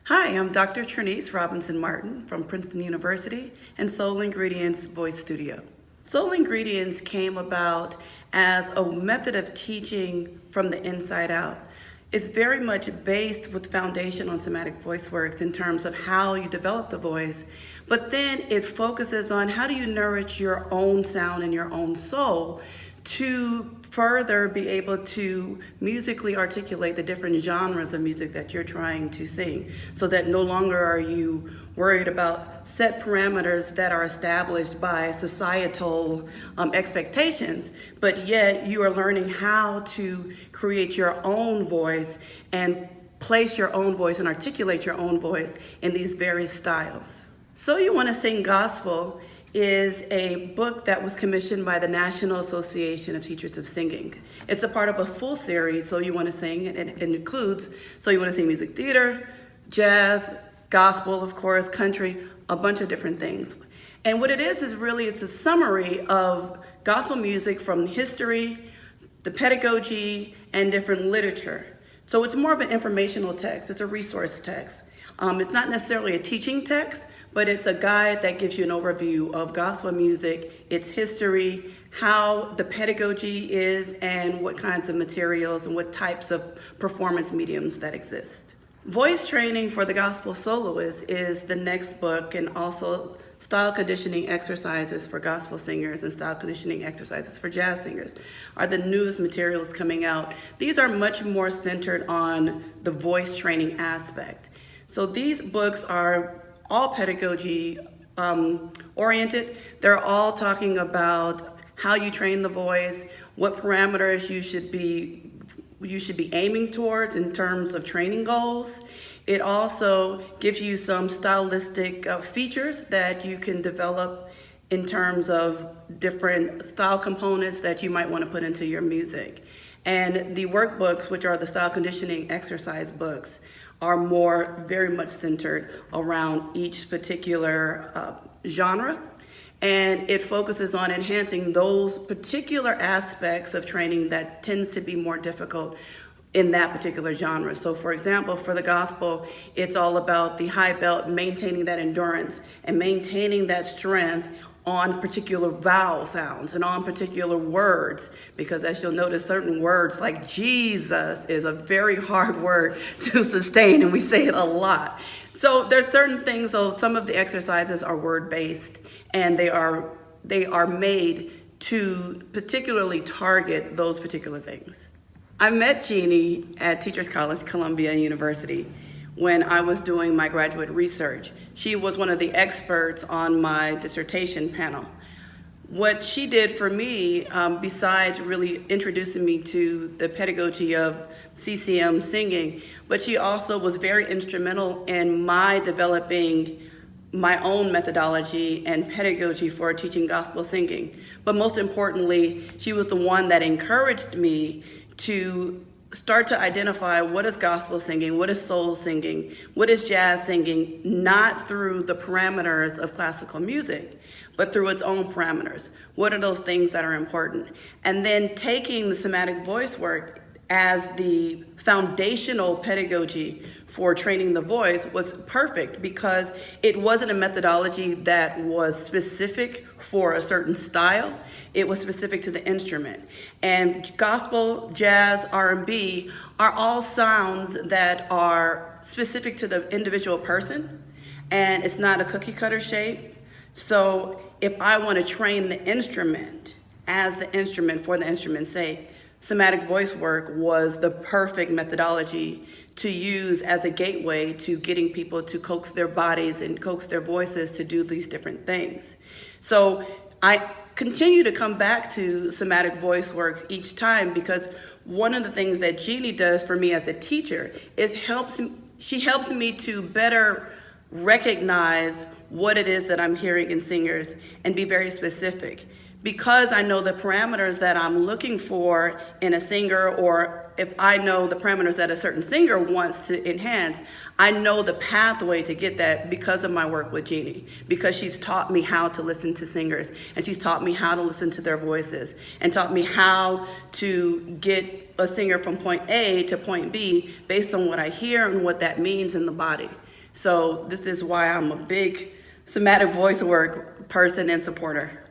Hi, I'm Dr. Trineice Robinson Martin from Princeton University and Soul Ingredients Voice Studio. Soul Ingredients came about as a method of teaching from the inside out. It's very much based with foundation on somatic voice works in terms of how you develop the voice, but then it focuses on how do you nourish your own sound and your own soul to further be able to musically articulate the different genres of music that you're trying to sing, so that no longer are you worried about set parameters that are established by societal expectations, but yet you are learning how to create your own voice and place your own voice and articulate your own voice in these various styles. So You Want to Sing Gospel is a book that was commissioned by the National Association of Teachers of Singing. It's a part of a full series, So You Want to Sing, and it includes So You Want to Sing music theater, jazz, gospel, of course, country, a bunch of different things. And what it is really, it's a summary of gospel music from history, the pedagogy, and different literature. So it's more of an informational text. It's a resource text. It's not necessarily a teaching text, but it's a guide that gives you an overview of gospel music, its history, how the pedagogy is, and what kinds of materials and what types of performance mediums that exist. Voice training for the gospel soloist is the next book, and also style conditioning exercises for gospel singers and style conditioning exercises for jazz singers are the newest materials coming out. These are much more centered on the voice training aspect. So these books are all pedagogy oriented. They're all talking about how you train the voice, what parameters you should be aiming towards in terms of training goals. It also gives you some stylistic features that you can develop in terms of different style components that you might want to put into your music. And the workbooks, which are the style conditioning exercise books, are very much centered around each particular genre. And it focuses on enhancing those particular aspects of training that tends to be more difficult in that particular genre. So for example, for the gospel, it's all about the high belt, maintaining that endurance and maintaining that strength on particular vowel sounds and on particular words, because as you'll notice, certain words like Jesus is a very hard word to sustain, and we say it a lot. So there's certain things, so some of the exercises are word-based, and they are made to particularly target those particular things. I met Jeannie at Teachers College, Columbia University, when I was doing my graduate research. She was one of the experts on my dissertation panel. What she did for me, besides really introducing me to the pedagogy of CCM singing, but she also was very instrumental in my developing my own methodology and pedagogy for teaching gospel singing. But most importantly, she was the one that encouraged me to start to identify what is gospel singing, what is soul singing, what is jazz singing, not through the parameters of classical music, but through its own parameters. What are those things that are important? And then taking the somatic voice work as the foundational pedagogy for training the voice was perfect, because it wasn't a methodology that was specific for a certain style. It was specific to the instrument. And gospel, jazz, R&B are all sounds that are specific to the individual person, and it's not a cookie cutter shape. So if I want to train the instrument as the instrument for the instrument's sake, somatic voice work was the perfect methodology to use as a gateway to getting people to coax their bodies and coax their voices to do these different things. So I continue to come back to somatic voice work each time, because one of the things that Jeannie does for me as a teacher is she helps me to better recognize what it is that I'm hearing in singers and be very specific. Because I know the parameters that I'm looking for in a singer, or if I know the parameters that a certain singer wants to enhance, I know the pathway to get that because of my work with Jeannie, because she's taught me how to listen to singers, and she's taught me how to listen to their voices, and taught me how to get a singer from point A to point B based on what I hear and what that means in the body. So this is why I'm a big somatic voice work person and supporter.